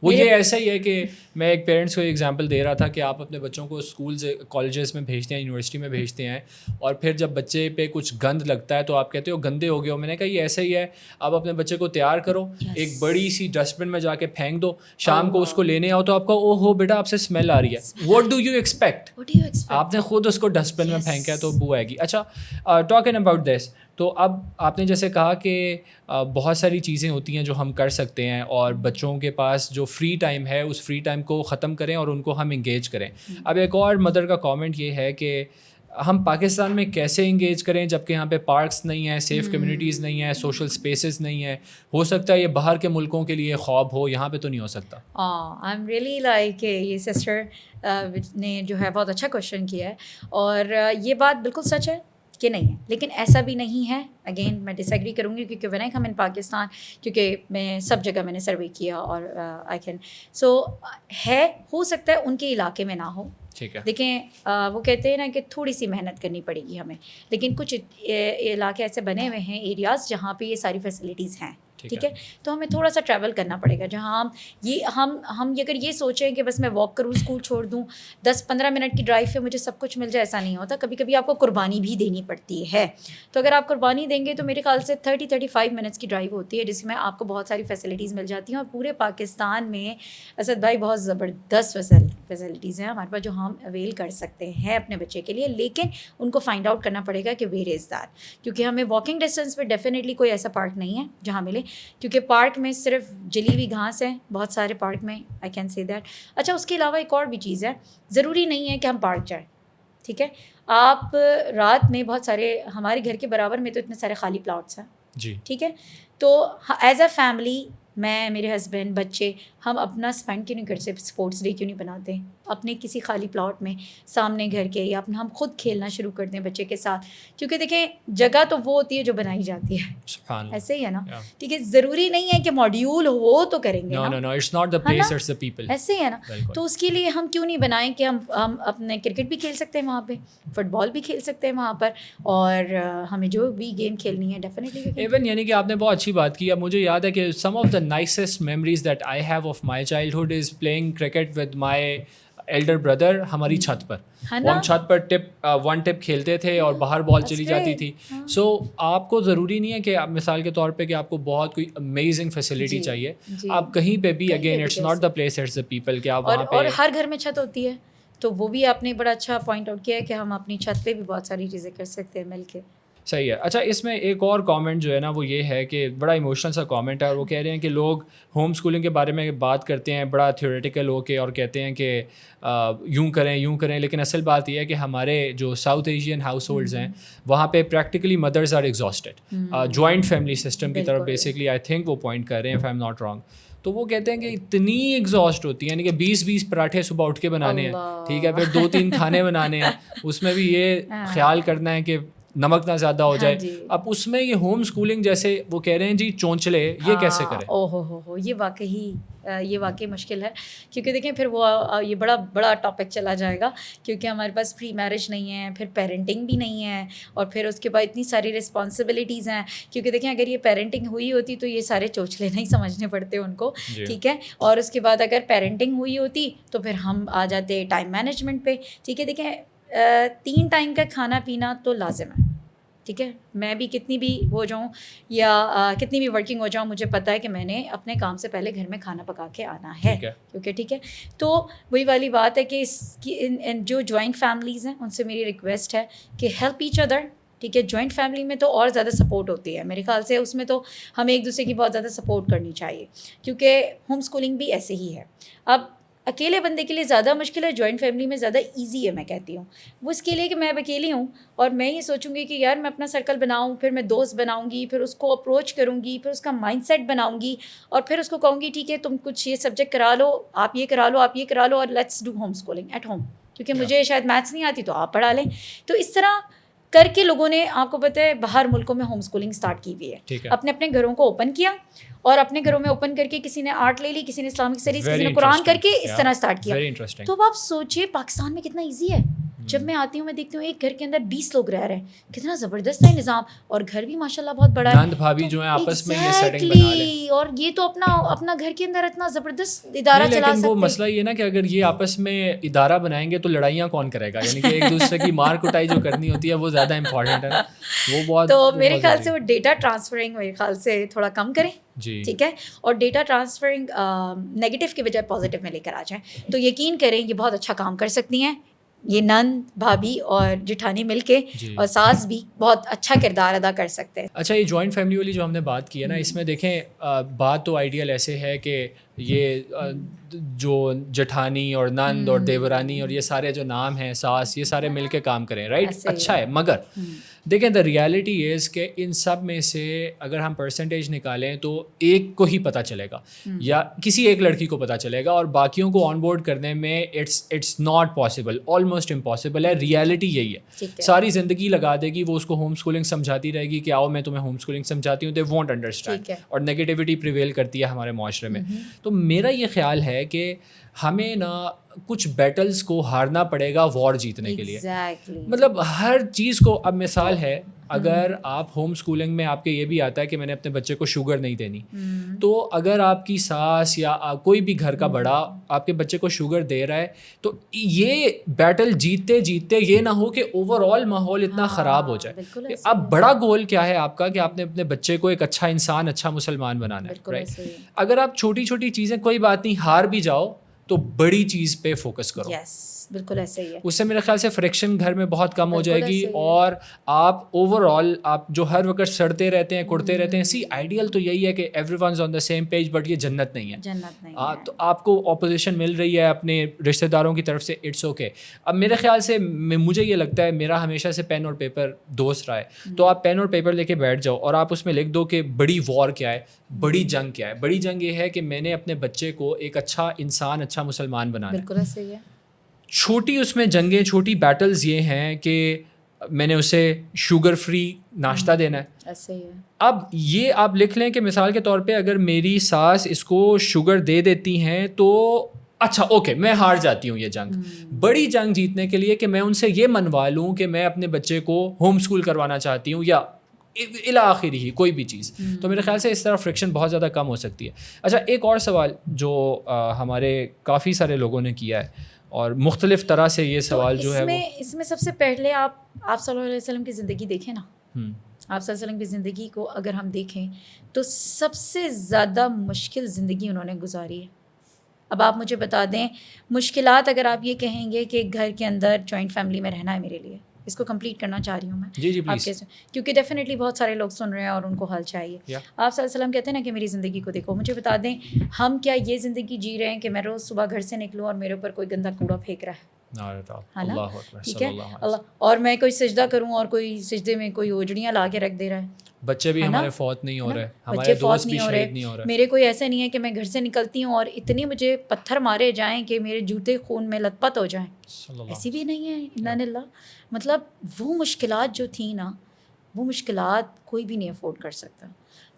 وہ یہ ایسا ہی ہے کہ میں ایک پیرنٹس کو ایگزامپل دے رہا تھا کہ آپ اپنے بچوں کو اسکولز کالجز میں بھیجتے ہیں, یونیورسٹی میں بھیجتے ہیں, اور پھر جب بچے پہ کچھ گند لگتا ہے تو آپ کہتے ہو گندے ہو گئے ہو. میں نے کہا یہ ایسا ہی ہے, آپ اپنے بچے کو تیار کرو, ایک بڑی سی ڈسٹ بن میں جا کے پھینک دو, شام کو اس کو لینے آؤ تو آپ کا او ہو بیٹا آپ سے اسمیل آ رہی ہے. What do you expect? آپ نے خود اس کو ڈسٹ بن میں پھینکا ہے تو بو آئے گی. اچھا, ٹاکنگ اباؤٹ دس, تو اب آپ نے جیسے کہا کہ بہت ساری چیزیں ہوتی ہیں جو ہم کر سکتے ہیں, اور بچوں کے پاس جو فری ٹائم ہے اس فری ٹائم کو ختم کریں اور ان کو ہم انگیج کریں. اب ایک اور مدر کا کامنٹ یہ ہے کہ ہم پاکستان میں کیسے انگیج کریں جب کہ یہاں پہ پارکس نہیں ہیں, سیف کمیونٹیز نہیں ہیں, سوشل اسپیسز نہیں ہیں. ہو سکتا ہے یہ باہر کے ملکوں کے لیے خواب ہو, یہاں پہ تو نہیں ہو سکتا. آئی ایم ریئلی لائک یہ سسٹر نے جو ہے بہت اچھا کوشچن کیا ہے, اور یہ بات بالکل سچ ہے کہ نہیں ہے, لیکن ایسا بھی نہیں ہے. اگین میں ڈس ایگری کروں گی کیونکہ وین آئی کم ان پاکستان, کیونکہ میں سب جگہ میں نے سروے کیا, اور آئی کین سو ہے, ہو سکتا ہے ان کے علاقے میں نہ ہو. ٹھیک ہے, دیکھیں وہ کہتے ہیں نا کہ تھوڑی سی محنت کرنی پڑے گی ہمیں, لیکن کچھ علاقے ایسے بنے ہوئے ہیں, ایریاز جہاں پہ یہ ساری فیسلٹیز ہیں. ٹھیک ہے, تو ہمیں تھوڑا سا ٹریول کرنا پڑے گا, جہاں ہم اگر یہ سوچیں کہ بس میں واک کروں, اسکول چھوڑ دوں, 10-15 منٹ کی ڈرائیو پہ مجھے سب کچھ مل جائے, ایسا نہیں ہوتا. کبھی کبھی آپ کو قربانی بھی دینی پڑتی ہے. تو اگر آپ قربانی دیں گے تو میرے خیال سے 30-35 منٹس کی ڈرائیو ہوتی ہے, جس میں آپ کو بہت ساری فیسلٹیز مل جاتی ہیں. اور پورے پاکستان میں اسد بھائی بہت زبردست فیسلٹیز ہیں ہمارے پاس جو ہم اویل کر سکتے ہیں اپنے بچے کے لیے, لیکن ان کو فائنڈ آؤٹ کرنا پڑے گا کہ ویئر از دیٹ. کیونکہ ہمیں واکنگ ڈسٹینس پہ ڈیفینیٹلی کوئی ایسا پارک نہیں ہے جہاں ملے, کیونکہ پارک میں صرف جلی ہوئی گھاس ہے بہت سارے پارک میں, آئی کین سی دیٹ. اچھا, اس کے علاوہ ایک اور بھی چیز ہے, ضروری نہیں ہے کہ ہم پارک جائیں. ٹھیک ہے, آپ رات میں بہت سارے, ہمارے گھر کے برابر میں تو اتنے سارے خالی پلاٹس ہیں. جی, ٹھیک ہے, تو ایز اے فیملی, میں, میرے ہسبینڈ, بچے, ہم اپنا اسپینڈ کیوں نہیں کرتے, اسپورٹس ڈے کیوں نہیں بناتے اپنے کسی خالی پلاٹ میں سامنے گھر کے, یا اپنا ہم خود کھیلنا شروع کرتے ہیں بچے کے ساتھ. کیونکہ دیکھیں جگہ تو وہ ہوتی ہے جو بنائی جاتی ہے, ایسے ہی ہے نا. ٹھیک ہے, ضروری نہیں ہے کہ ماڈیول ہو تو کریں گے, ایسے ہی ہے نا. تو اس کے لیے ہم کیوں نہیں بنائیں کہ ہم اپنے کرکٹ بھی کھیل سکتے ہیں وہاں پہ, فٹ بال بھی کھیل سکتے ہیں وہاں پر, اور ہمیں جو بھی گیم کھیلنی ہے ڈیفینیٹلی ایون. یعنی کہ آپ نے بہت اچھی بات کی. اب مجھے یاد ہے کہ some of the nicest memories that I have of my childhood is playing cricket with my elder brother. ہماری چھت پر, ہم چھت پر ون ٹپ کھیلتے تھے اور باہر بال چلی جاتی تھی. سو آپ کو ضروری نہیں ہے کہ مثال کے طور پہ کہ آپ کو بہت کوئی امیزنگ فیسلٹی چاہیے, آپ کہیں پہ بھی, again it's not the place, it's the people, کہ آپ وہاں پہ. اور ہر گھر میں چھت ہوتی ہے, تو وہ بھی آپ نے بڑا اچھا پوائنٹ آؤٹ کیا ہے کہ ہم اپنی چھت پہ بھی بہت ساری چیزیں کر سکتے ہیں مل کے. صحیح ہے. اچھا, اس میں ایک اور کامنٹ جو ہے نا وہ یہ ہے کہ بڑا ایموشنل سا کامنٹ ہے, اور وہ کہہ رہے ہیں کہ لوگ ہوم اسکولنگ کے بارے میں بات کرتے ہیں بڑا تھیوریٹیکل ہو کے, اور کہتے ہیں کہ یوں کریں, لیکن اصل بات یہ ہے کہ ہمارے جو ساؤتھ ایشین ہاؤس ہولڈز ہیں وہاں پہ practically mothers are exhausted. Joint family system کی طرف بیسکلی آئی تھنک وہ پوائنٹ کر رہے ہیں, if I am not wrong. تو وہ کہتے ہیں کہ اتنی ایگزاسٹ ہوتی ہے, یعنی کہ 20 پراٹھے صبح اٹھ کے بنانے ہیں, ٹھیک ہے, پھر 2-3 کھانے بنانے ہیں, اس میں بھی یہ خیال کرنا ہے کہ نمک نہ زیادہ ہو جائے. اب اس میں یہ ہوم اسکولنگ جیسے وہ کہہ رہے ہیں جی چونچلے, یہ کیسے کریں؟ او ہو, یہ واقعی یہ واقعی مشکل ہے کیونکہ دیکھیں پھر وہ یہ بڑا ٹاپک چلا جائے گا کیونکہ ہمارے پاس پری میرج نہیں ہے, پھر پیرنٹنگ بھی نہیں ہے, اور پھر اس کے بعد اتنی ساری رسپانسبلٹیز ہیں. کیونکہ دیکھیں اگر یہ پیرنٹنگ ہوئی ہوتی تو یہ سارے چوچلے نہیں سمجھنے پڑتے ان کو, ٹھیک ہے. اور اس کے بعد اگر پیرنٹنگ ہوئی ہوتی تو پھر ہم آ جاتے ٹائم مینجمنٹ پہ, ٹھیک ہے. دیکھیں 3 ٹائم کا کھانا پینا تو لازم ہے, ٹھیک ہے. میں بھی کتنی بھی ہو جاؤں یا کتنی بھی ورکنگ ہو جاؤں, مجھے پتہ ہے کہ میں نے اپنے کام سے پہلے گھر میں کھانا پکا کے آنا ہے, کیونکہ ٹھیک ہے. تو وہی والی بات ہے کہ اس کی جو جوائنٹ فیملیز ہیں ان سے میری ریکویسٹ ہے کہ ہیلپ ایچ ادر, ٹھیک ہے. جوائنٹ فیملی میں تو اور زیادہ سپورٹ ہوتی ہے میرے خیال سے, اس میں تو ہمیں ایک دوسرے کی بہت زیادہ سپورٹ کرنی چاہیے کیونکہ ہوم اسکولنگ بھی ایسے ہی ہے. اب اکیلے بندے کے لیے زیادہ مشکل ہے, جوائنٹ فیملی میں زیادہ ایزی ہے میں کہتی ہوں. وہ اس کے لیے کہ میں اب اکیلی ہوں اور میں یہ سوچوں گی کہ یار میں اپنا سرکل بناؤں, پھر میں دوست بناؤں گی, پھر اس کو اپروچ کروں گی, پھر اس کا مائنڈ سیٹ بناؤں گی, اور پھر اس کو کہوں گی ٹھیک ہے تم کچھ یہ سبجیکٹ کرا لو, آپ یہ کرا لو, آپ یہ کرا لو, اور let's do home schooling at home, کیونکہ مجھے شاید میتھس نہیں آتی تو آپ پڑھا لیں. تو اس طرح کر کے لوگوں نے, آپ کو پتہ ہے باہر ملکوں میں ہوم اسکولنگ اسٹارٹ کی ہوئی ہے, اپنے اپنے گھروں کو اوپن کیا, اور اپنے گھروں میں اوپن کر کے کسی نے آرٹ لے لی, کسی نے اسلامک اسٹڈیز, کسی نے قرآن کر کے اس طرح اسٹارٹ کیا. تو اب آپ سوچیے پاکستان میں کتنا ایزی ہے. جب میں آتی ہوں میں دیکھتی ہوں ایک گھر کے اندر 20 لوگ رہ رہے ہیں, کتنا زبردست ہے نظام, اور گھر بھی ماشاءاللہ بہت بڑا ہے. نند بھابھی جو ہیں آپس میں یہ سیٹنگ بنا لیں, اور یہ تو اپنا گھر کے اندر اتنا زبردست ادارہ چلا سکتے ہیں. لیکن وہ مسئلہ یہ نا کہ اگر یہ آپس میں ادارہ بنائیں گے تو لڑائیاں کون کرے گا, یعنی کہ ایک دوسرے کی مار کٹائی جو کرنی ہوتی ہے وہ زیادہ امپورٹنٹ ہے, وہ بہت. تو میرے خیال سے وہ ڈیٹا ٹرانسفرنگ میرے خیال سے تھوڑا کم کریں, ٹھیک ہے, اور ڈیٹا ٹرانسفرنگ نیگیٹو کی بجائے پازیٹیو میں لے کر آ جائیں, تو یقین کریں یہ بہت اچھا کام کر سکتی ہیں. یہ نند بھابھی اور جٹھانی مل کے, اور ساس بھی بہت اچھا کردار ادا کر سکتے ہیں. اچھا, یہ جوائنٹ فیملی والی جو ہم نے بات کی ہے نا, اس میں دیکھیں بات تو آئیڈیل ایسے ہے کہ یہ جو جٹھانی اور نند اور دیورانی اور یہ سارے جو نام ہیں, ساس, یہ سارے مل کے کام کریں, رائٹ, اچھا ہے. مگر دیکھیں دا ریالٹی از کہ ان سب میں سے اگر ہم پرسنٹیج نکالیں تو ایک کو ہی پتہ چلے گا یا کسی ایک لڑکی کو پتہ چلے گا, اور باقیوں کو آن بورڈ کرنے میں it's not possible, almost impossible ہے. ریالٹی یہی ہے, ساری زندگی لگا دے گی وہ اس کو ہوم اسکولنگ سمجھاتی رہے گی کہ آؤ میں تمہیں ہوم اسکولنگ سمجھاتی ہوں, دے وونٹ انڈرسٹینڈ, اور نیگیٹیوٹی پریویل کرتی ہے ہمارے معاشرے میں. تو میرا یہ خیال ہے کہ ہمیں نا کچھ بیٹلز کو ہارنا پڑے گا وار جیتنے کے لیے. مطلب ہر چیز کو, اب مثال ہے اگر آپ ہوم اسکولنگ میں آپ کے یہ بھی آتا ہے کہ میں نے اپنے بچے کو شوگر نہیں دینی, تو اگر آپ کی ساس یا کوئی بھی گھر کا بڑا آپ کے بچے کو شوگر دے رہا ہے تو یہ بیٹل جیتتے جیتتے یہ نہ ہو کہ اوور آل ماحول اتنا خراب ہو جائے. اب بڑا گول کیا ہے آپ کا کہ آپ نے اپنے بچے کو ایک اچھا انسان, اچھا مسلمان بنانا ہے, رائٹ. اگر آپ چھوٹی چھوٹی چیزیں, کوئی بات نہیں, ہار بھی جاؤ تو بڑی چیز پہ فوکس کرو. بالکل ایسے ہی ہے. اس سے میرے خیال سے فریکشن گھر میں بہت کم ہو جائے گی, اور آپ اوور آل آپ جو ہر وقت سڑتے رہتے ہیں, کڑتے رہتے ہیں, سی آئیڈیل تو یہی ہے کہ everyone's on the same page, but یہ جنت نہیں ہے. تو آپ کو اپوزیشن مل رہی ہے اپنے رشتہ داروں کی طرف سے, اٹس اوکے. اب میرے خیال سے مجھے یہ لگتا ہے, میرا ہمیشہ سے پین اور پیپر دوست رہا ہے, تو آپ پین اور پیپر لے کے بیٹھ جاؤ اور آپ اس میں لکھ دو کہ بڑی وار کیا ہے, بڑی جنگ کیا ہے. بڑی جنگ یہ ہے کہ میں نے اپنے بچے کو ایک اچھا انسان, اچھا مسلمان بنانا ہے. بالکل ایسے ہی ہے. چھوٹی اس میں جنگیں, چھوٹی بیٹلز یہ ہیں کہ میں نے اسے شوگر فری ناشتہ دینا ہے. ایسے ہی ہے. اب یہ آپ لکھ لیں کہ مثال کے طور پہ اگر میری ساس اس کو شوگر دے دیتی ہیں تو اچھا اوکے, میں ہار جاتی ہوں یہ جنگ. بڑی جنگ جیتنے کے لیے کہ میں ان سے یہ منوا لوں کہ میں اپنے بچے کو ہوم اسکول کروانا چاہتی ہوں, یا الی آخر ہی کوئی بھی چیز, تو میرے خیال سے اس طرح فرکشن بہت زیادہ کم ہو سکتی ہے. اچھا, ایک اور سوال جو ہمارے کافی سارے لوگوں نے کیا ہے, اور مختلف طرح سے یہ سوال جو ہے اس میں سب سے پہلے آپ صلی اللہ علیہ وسلم کی زندگی دیکھیں نا. آپ صلی اللہ علیہ وسلم کی زندگی کو اگر ہم دیکھیں تو سب سے زیادہ مشکل زندگی انہوں نے گزاری ہے. اب آپ مجھے بتا دیں مشکلات, اگر آپ یہ کہیں گے کہ گھر کے اندر جوائنٹ فیملی میں رہنا ہے میرے لیے, اس کو کمپلیٹ کرنا چاہ رہی ہوں میں. جی آپ کیسے, کیونکہ ڈیفینیٹلی بہت سارے لوگ سن رہے ہیں اور ان کو حل چاہیے. آپ صلی اللہ علیہ وسلم کہتے ہیں نا کہ میری زندگی کو دیکھو, مجھے بتا دیں ہم کیا یہ زندگی جی رہے ہیں کہ میں روز صبح گھر سے نکلوں اور میرے اوپر کوئی گندا کوڑا پھینک رہا ہے نا, ٹھیک ہے, اللہ, اور میں کوئی سجدہ کروں اور کوئی سجدے میں کوئی اوجڑیاں لا کے رکھ دے رہا ہے, بچے بھی ہمارے فوت نہیں ہو رہے, ہمارے دوست بھی شہید نہیں ہو رہے, میرے کوئی ایسا نہیں ہے کہ میں گھر سے نکلتی ہوں اور اتنی مجھے پتھر مارے جائیں کہ میرے جوتے خون میں لت پت ہو جائیں, ایسی بھی نہیں ہے انا للہ. مطلب وہ مشکلات جو تھیں نا, وہ مشکلات کوئی بھی نہیں افورڈ کر سکتا.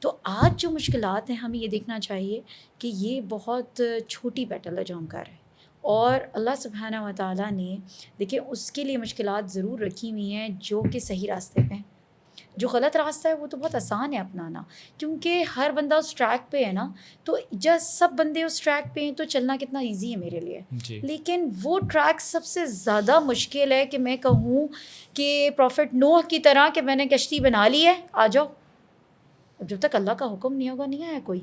تو آج جو مشکلات ہیں ہمیں یہ دیکھنا چاہیے کہ یہ بہت چھوٹی بیٹل ہے جو ہم کر رہے ہیں، اور اللہ سبحانہ و تعالیٰ نے دیکھیں اس کے لیے مشکلات ضرور رکھی ہوئی ہیں جو کہ صحیح راستے پہ ہیں. جو غلط راستہ ہے وہ تو بہت آسان ہے اپنانا، کیونکہ ہر بندہ اس ٹریک پہ ہے نا، تو جب سب بندے اس ٹریک پہ ہیں تو چلنا کتنا ایزی ہے میرے لیے. لیکن وہ ٹریک سب سے زیادہ مشکل ہے کہ میں کہوں کہ پروفٹ نوح کی طرح کہ میں نے کشتی بنا لی ہے، آ جاؤ. اب جب تک اللہ کا حکم نہیں ہوگا نہیں آیا کوئی.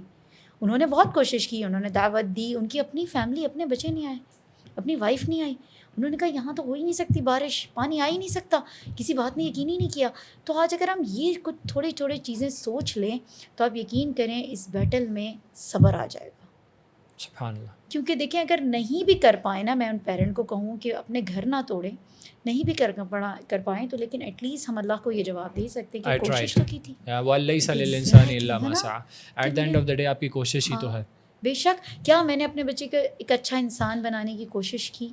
انہوں نے بہت کوشش کی، انہوں نے دعوت دی، ان کی اپنی فیملی، اپنے بچے نہیں آئے، اپنی وائف نہیں آئی. انہوں نے کہا یہاں تو ہو ہی نہیں سکتی بارش، پانی آ ہی نہیں سکتا، کسی بات نے یقین ہی نہیں کیا. تو آج اگر ہم یہ کچھ تھوڑی تھوڑی چیزیں سوچ لیں تو آپ یقین کریں اس بیٹل میں صبر آ جائے گا. سبحان اللہ. کیونکہ دیکھیں اگر نہیں بھی کر پائیں نا، میں ان پیرنٹ کو کہوں کہ اپنے گھر نہ توڑیں، نہیں بھی کر پائیں تو لیکن ایٹ لیسٹ ہم اللہ کو یہ جواب دے سکتے ہیں کہ کوشش تو کی تھی. وَلَيْسَ لِلْإِنسَانِ إِلَّا مَا سَعَى. At the end of the day آپ کی کوشش ہی تو ہے. بے شک کیا میں نے اپنے بچے کو ایک اچھا انسان بنانے کی کوشش کی،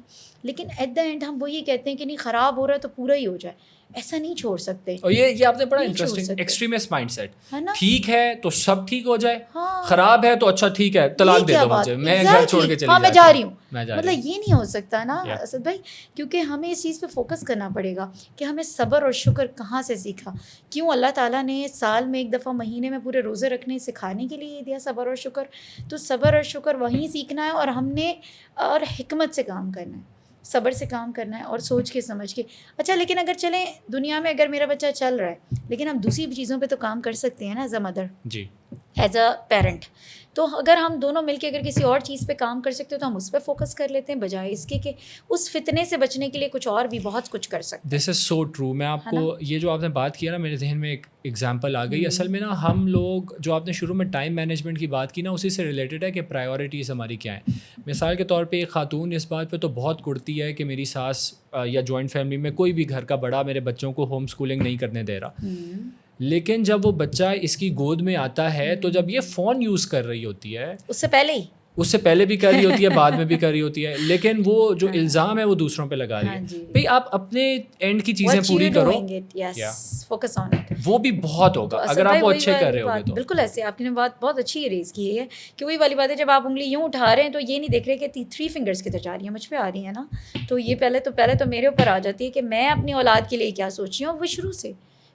لیکن ایٹ دا اینڈ ہم وہی کہتے ہیں کہ نہیں خراب ہو رہا ہے تو پورا ہی ہو جائے، ایسا نہیں چھوڑ سکتے. اور یہ آپ نے بڑا انٹرسٹنگ ایکسٹریمسٹ مائنڈ سیٹ، ہے نا، ٹھیک ہے تو سب ٹھیک ہو جائے، خراب ہے تو اچھا ٹھیک ہے طلاق دے دو مجھے، میں گھر چھوڑ کے چلی میں جا رہی ہوں. مطلب یہ نہیں ہو سکتا نا اسد بھائی، کیونکہ ہمیں اس چیز پہ فوکس کرنا پڑے گا کہ ہمیں صبر اور شکر کہاں سے سیکھا. کیوں اللہ تعالیٰ نے سال میں ایک دفعہ مہینے میں پورے روزے رکھنے سکھانے کے لیے دیا صبر اور شکر. تو صبر اور شکر وہیں سیکھنا ہے، اور ہم نے اور حکمت سے کام کرنا ہے، صبر سے کام کرنا ہے اور سوچ کے سمجھ کے. اچھا لیکن اگر چلیں دنیا میں اگر میرا بچہ چل رہا ہے لیکن ہم دوسری چیزوں پہ تو کام کر سکتے ہیں نا، ایز اے مدر، جی ایز اے پیرنٹ. تو اگر ہم دونوں مل کے اگر کسی اور چیز پہ کام کر سکتے ہیں تو ہم اس پہ فوکس کر لیتے ہیں، بجائے اس کے کہ اس فتنے سے بچنے کے لیے کچھ اور بھی بہت کچھ کر سکتے ہیں. دس از سو ٹرو. میں آپ کو یہ جو آپ نے بات کیا نا، میرے ذہن میں ایک ایگزامپل آ گئی. اصل میں نا ہم لوگ جو آپ نے شروع میں ٹائم مینجمنٹ کی بات کی نا، اسی سے ریلیٹڈ ہے کہ پرائیورٹیز ہماری کیا ہیں. مثال کے طور پہ ایک خاتون اس بات پہ تو بہت کڑتی ہے کہ میری ساس یا جوائنٹ فیملی میں کوئی بھی گھر کا بڑا میرے بچوں کو ہوم اسکولنگ نہیں کرنے دے رہا. لیکن جب وہ بچہ اس کی گود میں آتا ہے تو جب یہ فون یوز کر رہی ہوتی ہے، اس سے پہلے بھی کر رہی ہوتی ہے، بعد میں بھی کر رہی ہوتی ہے، لیکن وہ جو الزام ہے وہ دوسروں پہ لگا رہی ہے. بھئی آپ اپنے اینڈ کی چیزیں پوری کرو، وہ بھی بہت ہوگا اگر آپ وہ اچھے کر رہے ہوگے تو. بالکل ایسے آپ نے بات بہت اچھی ریز کی ہے کہ وہی والی بات ہے، جب آپ انگلی یوں اٹھا رہے ہیں تو یہ نہیں دیکھ رہے کہ 3 فنگرس کدھر جا رہی ہیں، مجھ پہ آ رہی ہیں نا. تو یہ پہلے تو میرے اوپر آ جاتی ہے کہ میں اپنی اولاد کے لیے کیا سوچ رہی ہوں وہ شروع سے.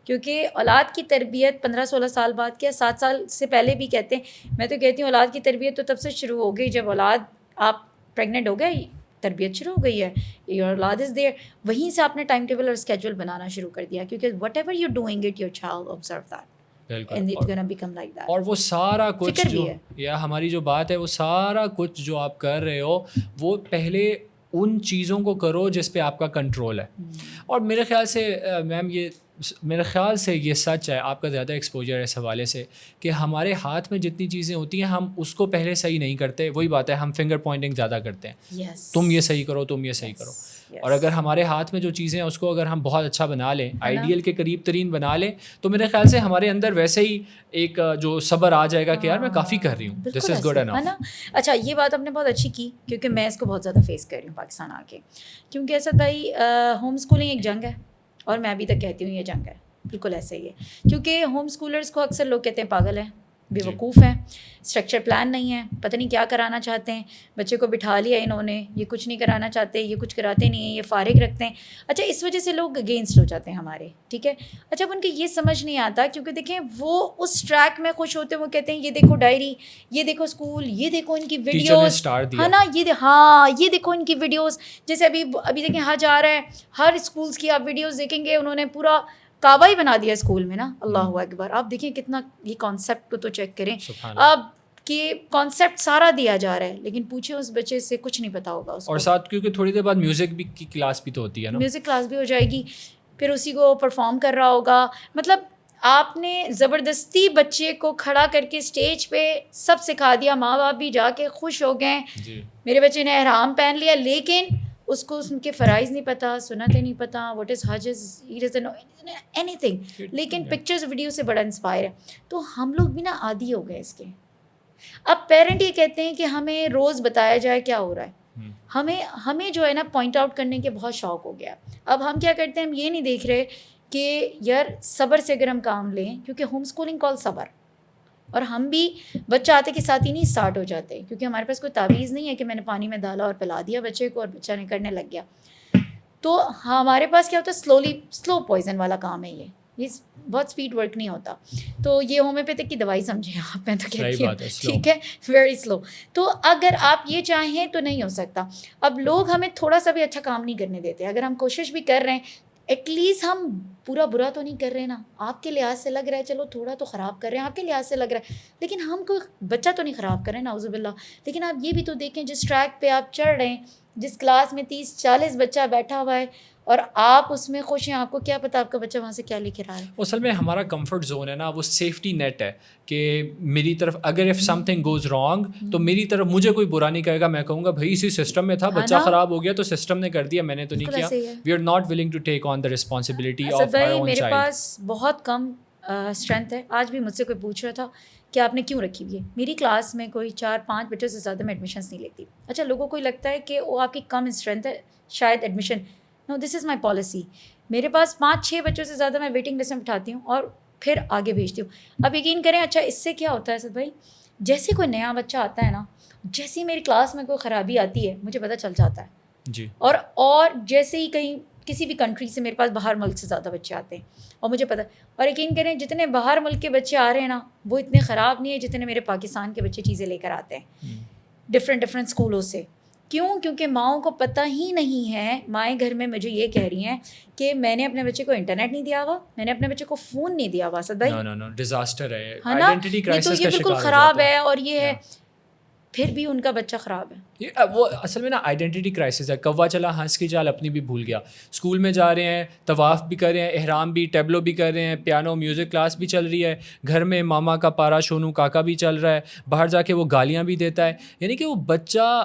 کیونکہ اولاد کی تربیت 15-16 سال بعد کیا 7 سال سے پہلے بھی کہتے ہیں. میں تو کہتی ہوں اولاد کی تربیت تو تب سے شروع ہو گئی جب اولاد آپ پریگننٹ ہو گئے، تربیت شروع ہو گئی ہے، یور اولاد از دیئر. وہیں سے آپ نے ٹائم ٹیبل اور اسکیجول بنانا شروع کر دیا، کیونکہ whatever you doing it your child observe that and it's gonna become like that. اور وہ سارا کچھ جو یا ہماری جو بات ہے وہ سارا کچھ جو آپ کر رہے ہو وہ پہلے ان چیزوں کو کرو جس پہ آپ کا کنٹرول ہے. اور میرے خیال سے میم میرے خیال سے یہ سچ ہے، آپ کا زیادہ ایکسپوجر ہے اس حوالے سے کہ ہمارے ہاتھ میں جتنی چیزیں ہوتی ہیں ہم اس کو پہلے صحیح نہیں کرتے. وہی بات ہے، ہم فنگر پوائنٹنگ زیادہ کرتے ہیں، تم یہ صحیح کرو، تم یہ صحیح کرو. اور اگر ہمارے ہاتھ میں جو چیزیں ہیں اس کو اگر ہم بہت اچھا بنا لیں، آئیڈیل کے قریب ترین بنا لیں، تو میرے خیال سے ہمارے اندر ویسے ہی ایک جو صبر آ جائے گا کہ یار میں کافی کر رہی ہوں، دس از گڈ انف. اچھا یہ بات آپ نے بہت اچھی کی، کیونکہ میں اس کو بہت زیادہ فیس کر رہی ہوں پاکستان آ کے. کیونکہ اسد بھائی ہوم اسکولنگ ایک جنگ ہے، اور میں ابھی تک کہتی ہوں یہ جنگ ہے. بالکل ایسا ہی ہے، کیونکہ ہوم اسکولرس کو اکثر لوگ کہتے ہیں پاگل ہیں، بے وقوف ہیں، اسٹرکچر پلان نہیں ہے، پتہ نہیں کیا کرانا چاہتے ہیں. بچے کو بٹھا لیا انہوں نے، یہ کچھ نہیں کرانا چاہتے، یہ کچھ کراتے نہیں ہیں، یہ فارغ رکھتے ہیں. اچھا اس وجہ سے لوگ اگینسٹ ہو جاتے ہیں ہمارے، ٹھیک ہے. اچھا اب ان کو یہ سمجھ نہیں آتا، کیونکہ دیکھیں وہ اس ٹریک میں خوش ہوتے ہیں، وہ کہتے ہیں یہ دیکھو ڈائری، یہ دیکھو اسکول، یہ دیکھو ان کی ویڈیوز، ہے نا، یہ دیکھو ان کی ویڈیوز. جیسے ابھی دیکھیں حج آ رہا ہے، ہر اسکولس کی آپ ویڈیوز دیکھیں گے، انہوں نے پورا کعبہ ہی بنا دیا اسکول میں نا. اللہ اکبر. آپ دیکھیں کتنا یہ کانسیپٹ کو تو چیک کریں اب کہ کانسیپٹ سارا دیا جا رہا ہے، لیکن پوچھیں اس بچے سے کچھ نہیں پتا ہوگا اس کو. اور ساتھ کیونکہ تھوڑی دیر بعد میوزک بھی کی کلاس بھی تو ہوتی ہے نا، میوزک کلاس بھی ہو جائے گی، پھر اسی کو پرفارم کر رہا ہوگا. مطلب آپ نے زبردستی بچے کو کھڑا کر کے اسٹیج پہ سب سکھا دیا، ماں باپ بھی جا کے خوش ہو گئے، میرے بچے نے احرام پہن لیا، لیکن اس کو ان کے فرائض نہیں پتہ، سنتیں نہیں پتہ، what is Hajj, he doesn't know anything. لیکن پکچرز ویڈیو سے بڑا انسپائر ہے. تو ہم لوگ بھی نا عادی ہو گئے اس کے. اب پیرنٹ یہ کہتے ہیں کہ ہمیں روز بتایا جائے کیا ہو رہا ہے، ہمیں جو ہے نا پوائنٹ آؤٹ کرنے کے بہت شوق ہو گیا. اب ہم کیا کرتے ہیں، ہم یہ نہیں دیکھ رہے کہ یار صبر سے اگر ہم کام لیں، کیونکہ ہوم اسکولنگ کال صبر، اور ہم بھی بچہ آتے کے ساتھ ہی نہیں اسٹارٹ ہو جاتے, کیونکہ ہمارے پاس کوئی تعویذ نہیں ہے کہ میں نے پانی میں ڈالا اور پلا دیا بچے کو اور بچہ نہیں کرنے لگ گیا. تو ہمارے پاس کیا ہوتا ہے, سلو پوائزن والا کام ہے یہ بہت اسپیڈ ورک نہیں ہوتا. تو یہ ہومیوپیتھک کی دوائی سمجھیں آپ, میں تو کہتی ہوں ٹھیک ہے, ویری سلو. تو اگر آپ یہ چاہیں تو نہیں ہو سکتا. اب لوگ ہمیں تھوڑا سا بھی اچھا کام نہیں کرنے دیتے. اگر ہم کوشش بھی کر رہے ہیں, ایٹ لیسٹ ہم پورا برا تو نہیں کر رہے نا. آپ کے لحاظ سے لگ رہا ہے چلو تھوڑا تو خراب کر رہے ہیں, آپ کے لحاظ سے لگ رہا ہے, لیکن ہم کوئی بچہ تو نہیں خراب کر رہے ہیں نعوذ باللہ. لیکن آپ یہ بھی تو دیکھیں, جس ٹریک پہ آپ چڑھ رہے ہیں, جس کلاس میں 30-40 بچہ بیٹھا ہوا ہے اور آپ اس میں خوش ہیں, آپ کو کیا پتا آپ کا بچہ وہاں سے کیا لے کے رہا ہے. اصل میں ہمارا کمفرٹ زون ہے نا, وہ سیفٹی نیٹ ہے کہ میری طرف اگر if some thing goes wrong تو میری طرف مجھے کوئی برا نہیں کہے گا, میں کہوں گا بھائی اسی سسٹم میں تھا, بچہ خراب ہو گیا تو سسٹم نے کر دیا, میں نے تو نہیں کیا. We are not willing to take on the responsibility of our own child. میرے پاس بہت کم اسٹرینتھ ہے. آج بھی مجھ سے کوئی پوچھ رہا تھا کہ آپ نے کیوں رکھی ہوئی ہے. میری کلاس میں کوئی 4-5 بچوں سے زیادہ میں ایڈمیشنس نہیں لیتی. اچھا, لوگوں کو لگتا ہے کہ وہ آپ کی کم اسٹرینتھ ہے شاید ایڈمیشن. نو, دس از مائی پالیسی. میرے پاس 5-6 بچوں سے زیادہ میں ویٹنگ لسٹ میں بٹھاتی ہوں اور پھر آگے بھیجتی ہوں. اب یقین کریں, اچھا اس سے کیا ہوتا ہے اسد بھائی, جیسے کوئی نیا بچہ آتا ہے نا, جیسے ہی میری کلاس میں کوئی خرابی آتی ہے مجھے پتہ چل جاتا ہے جی. اور جیسے ہی کہیں کسی بھی کنٹری سے میرے پاس باہر ملک سے زیادہ بچے آتے ہیں اور مجھے پتہ, اور یقین کریں جتنے باہر ملک کے بچے آ رہے ہیں نا وہ اتنے خراب نہیں ہیں جتنے میرے پاکستان کے بچے چیزیں لے کر آتے ہیں ڈفرینٹ اسکولوں سے. کیوں؟ کیونکہ ماؤں کو پتہ ہی نہیں ہے. مائیں گھر میں مجھے یہ کہہ رہی ہیں کہ میں نے اپنے بچے کو انٹرنیٹ نہیں دیا ہوا, میں نے اپنے بچے کو فون نہیں دیا ہوا. اسد بھائی ڈیزاسٹر ہے نا, یہ تو یہ بالکل خراب ہے اور یہ ہے, پھر بھی ان کا بچہ خراب ہے. وہ اصل میں نا آئیڈینٹی کرائسس ہے. کوا چلا ہنس کی چال اپنی بھی بھول گیا. اسکول میں جا رہے ہیں, طواف بھی کر رہے ہیں, احرام بھی, ٹیبلو بھی کر رہے ہیں, پیانو میوزک کلاس بھی چل رہی ہے, گھر میں ماما کا پارا شونو کاکا بھی چل رہا ہے, باہر جا کے وہ گالیاں بھی دیتا ہے. یعنی کہ وہ بچہ,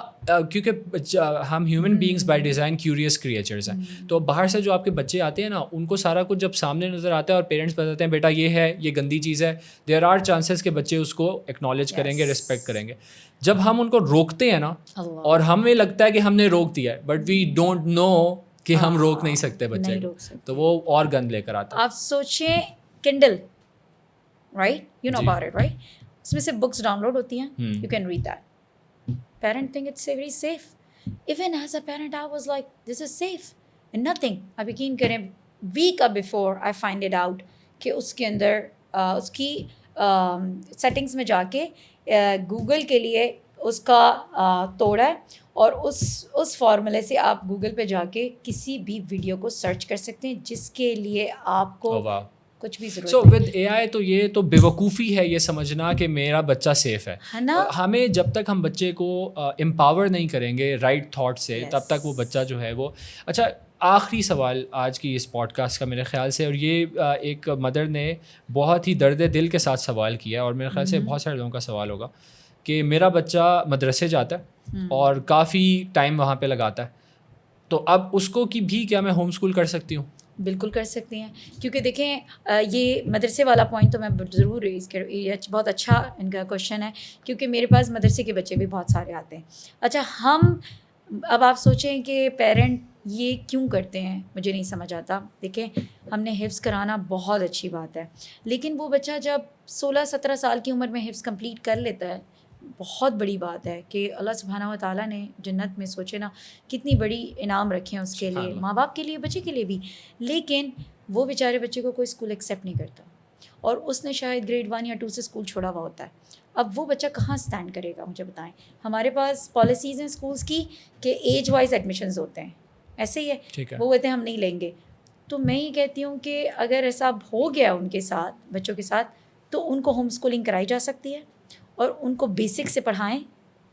کیونکہ ہم human beings by design curious creatures ہیں, تو باہر سے جو آپ کے بچے آتے ہیں نا ان کو سارا کچھ جب سامنے نظر آتا ہے اور پیرنٹس بتاتے ہیں بیٹا یہ ہے, یہ گندی چیز ہے, دیر آر چانسز کہ بچے اس کو ایکنالج کریں گے, رسپیکٹ کریں گے. جب ہم ان کو روکتے ہیں نا اور ہمیں لگتا ہے کہ ہم نے روک دیا ہے, بٹ وی ڈونٹ نو کہ ہم روک نہیں سکتے بچے کو, تو وہ اور گند لے کر آتا ہے. آپ سوچیں Kindle, right, you know about it right, اس میں سے بکس ڈاؤن لوڈ ہوتی ہیں, you can read that. Parent think it's very safe. Even as a parent I was like this is safe and nothing. آپ یقین کریں wake up before I find it out کہ اس کے اندر اس کی settings میں جا کے گوگل کے لیے اس کا توڑا ہے, اور اس فارمولے سے آپ گوگل پہ جا کے کسی بھی ویڈیو کو سرچ کر سکتے ہیں جس کے لیے آپ کو کچھ بھی ضرورت. سو ود اے آئی تو یہ تو بے وقوفی ہے یہ سمجھنا کہ میرا بچہ سیف ہے نا. ہمیں جب تک ہم بچے کو امپاور نہیں کریں گے رائٹ تھاٹ سے تب تک وہ بچہ جو ہے وہ. اچھا, آخری سوال آج کی اس پوڈ کاسٹ کا میرے خیال سے, اور یہ ایک مدر نے بہت ہی درد دل کے ساتھ سوال کیا, اور میرے خیال سے بہت سارے لوگوں کا سوال ہوگا کہ میرا بچہ مدرسے جاتا ہے اور کافی ٹائم وہاں پہ لگاتا ہے, تو اب اس کو بھی کیا میں ہوم اسکول کر سکتی ہوں؟ بالکل کر سکتی ہیں, کیونکہ دیکھیں یہ مدرسے والا پوائنٹ تو میں ضرور ریز کروں, یہ بہت اچھا ان کا کوشچن ہے, کیونکہ میرے پاس مدرسے کے بچے بھی بہت سارے آتے ہیں. اچھا, اب آپ سوچیں کہ پیرنٹ یہ کیوں کرتے ہیں, مجھے نہیں سمجھ آتا. دیکھیں, ہم نے حفظ کرانا بہت اچھی بات ہے, لیکن وہ بچہ جب 16-17 سال کی عمر میں حفظ کمپلیٹ کر لیتا ہے, بہت بڑی بات ہے کہ اللہ سبحانہ و تعالیٰ نے جنت میں سوچے نا کتنی بڑی انعام رکھے ہیں اس کے لیے, ماں باپ کے لیے, بچے کے لیے بھی. لیکن وہ بیچارے بچے کو کوئی اسکول ایکسیپٹ نہیں کرتا, اور اس نے شاید گریڈ 1 یا 2 سے اسکول چھوڑا ہوا ہوتا ہے. اب وہ بچہ کہاں اسٹینڈ کرے گا, مجھے بتائیں. ہمارے پاس پالیسیز ہیں اسکولس کی کہ ایج وائز ایڈمیشنز ہوتے ہیں, ایسے ہی ہے, وہ کہتے ہیں ہم نہیں لیں گے. تو میں یہ کہتی ہوں کہ اگر ایسا ہو گیا ان کے ساتھ, بچوں کے ساتھ, تو ان کو ہوم اسکولنگ کرائی جا سکتی ہے, اور ان کو بیسک سے پڑھائیں,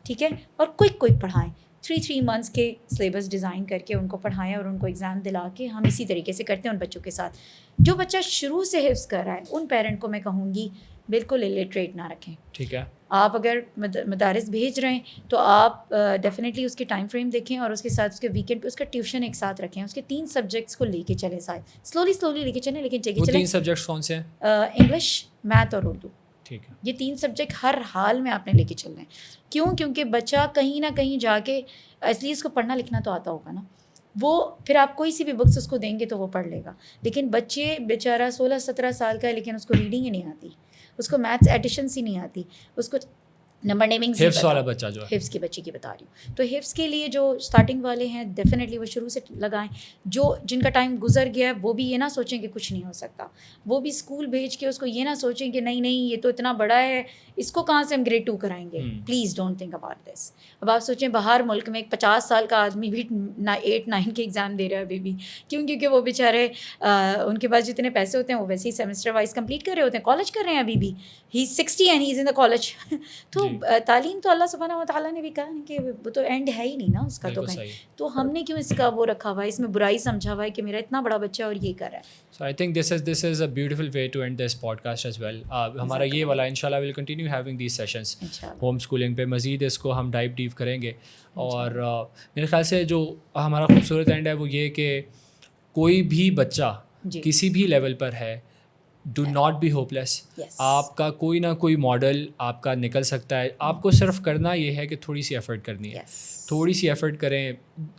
ٹھیک ہے, اور کوئک پڑھائیں. 3 منتھس کے سلیبس ڈیزائن کر کے ان کو پڑھائیں, اور ان کو ایگزام دلا کے ہم اسی طریقے سے کرتے ہیں ان بچوں کے ساتھ. جو بچہ شروع سے حفظ کر رہا ہے ان پیرنٹ کو میں کہوں گی بالکل الٹریٹ نہ رکھیں. ٹھیک ہے, آپ اگر مدارس بھیج رہے ہیں تو آپ ڈیفینیٹلی اس کے ٹائم فریم دیکھیں, اور اس کے ساتھ اس کے ویکینڈ پہ اس کا ٹیوشن ایک ساتھ رکھیں. اس کے 3 سبجیکٹس کو لے کے چلیں ساتھ, سلولی لے کے چلیں, لیکن چلیں. 3 سبجیکٹس کون سے ہیں؟ انگلش, میتھ اور اردو. ٹھیک ہے, یہ 3 سبجیکٹ ہر حال میں آپ نے لے کے چلنا ہے. کیوں؟ کیونکہ بچہ کہیں نہ کہیں جا کے, اس لیے اس کو پڑھنا لکھنا تو آتا ہوگا نا, وہ پھر آپ کوئی سی بھی بکس اس کو دیں گے تو وہ پڑھ لے گا. لیکن بچے بیچارہ 16-17 سال کا ہے لیکن اس کو ریڈنگ ہی نہیں آتی, اس کو میتھس ایڈیشنس ہی نہیں آتی, اس کو نمبر نیمنگ حفظ والا بچہ جو ہے, حفظ کی بچی کی بتا رہی ہوں. تو حفظ کے لیے جو اسٹارٹنگ والے ہیں ڈیفینیٹلی وہ شروع سے لگائیں. جن کا ٹائم گزر گیا ہے وہ بھی یہ نہ سوچیں کہ کچھ نہیں ہو سکتا, وہ بھی اسکول بھیج کے اس کو یہ نہ سوچیں کہ نہیں یہ تو اتنا بڑا ہے, اس کو کہاں سے ہم گریڈ 2 کرائیں گے. Please don't think about this. اب آپ سوچیں باہر ملک میں ایک 50 سال کا آدمی بھی 8 9 کے ایگزام دے رہا ہے ابھی بھی, کیونکہ وہ بیچارے ان کے پاس جتنے پیسے ہوتے ہیں وہ ویسے ہی سیمسٹر وائز کمپلیٹ کر رہے ہوتے ہیں, کالج کر رہے ہیں ابھی بھی. ہی 60 and he is in the college. تو تعلیم تو اللہ سبحانہ و تعالیٰ نے بھی کہا کہ وہ تو اینڈ ہے ہی نہیں نا اس کا, تو کہیں تو ہم نے کیوں اس کا وہ رکھا ہوا ہے, اس میں برائی سمجھا ہوا ہے کہ میرا اتنا بڑا بچہ اور یہ کر رہا ہے. So I think this is a beautiful way to end this podcast as well. ہمارا یہ والا انشاءاللہ we'll continue having these sessions home schooling پہ, مزید اس کو ہم ڈیپ کریں گے. اور میرے خیال سے جو ہمارا خوبصورت اینڈ ہے وہ یہ کہ کوئی بھی بچہ کسی بھی لیول پر ہے, ڈو ناٹ بی ہوپ لیس. آپ کا کوئی نہ کوئی ماڈل آپ کا نکل سکتا ہے. آپ کو صرف کرنا یہ ہے کہ تھوڑی سی ایفرٹ کرنی ہے, تھوڑی سی ایفرٹ کریں.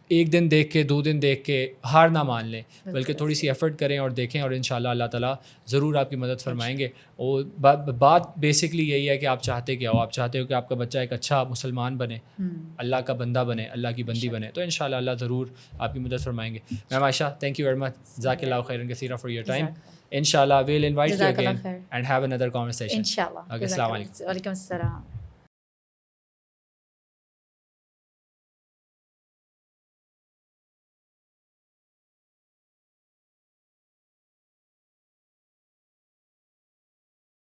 ایک دن دیکھ کے 2 دن دیکھ کے ہار نہ مان لیں, بلکہ تھوڑی سی ایفرٹ کریں اور دیکھیں, اور انشاءاللہ اللہ تعالیٰ ضرور آپ کی مدد فرمائیں گے. اور بات بیسکلی یہی ہے کہ آپ چاہتے کیا ہو. آپ چاہتے ہو کہ آپ کا بچہ ایک اچھا مسلمان بنے, اللہ کا بندہ بنے, اللہ کی بندی بنے, تو انشاءاللہ اللہ ضرور آپ کی مدد فرمائیں گے. میم عائشہ, thank you very much, جزاک اللہ خیرا کثیرا for your time. Inshallah we'll invite you again and have another conversation. Inshallah. Okay, assalamu alaikum. Walaikum assalam.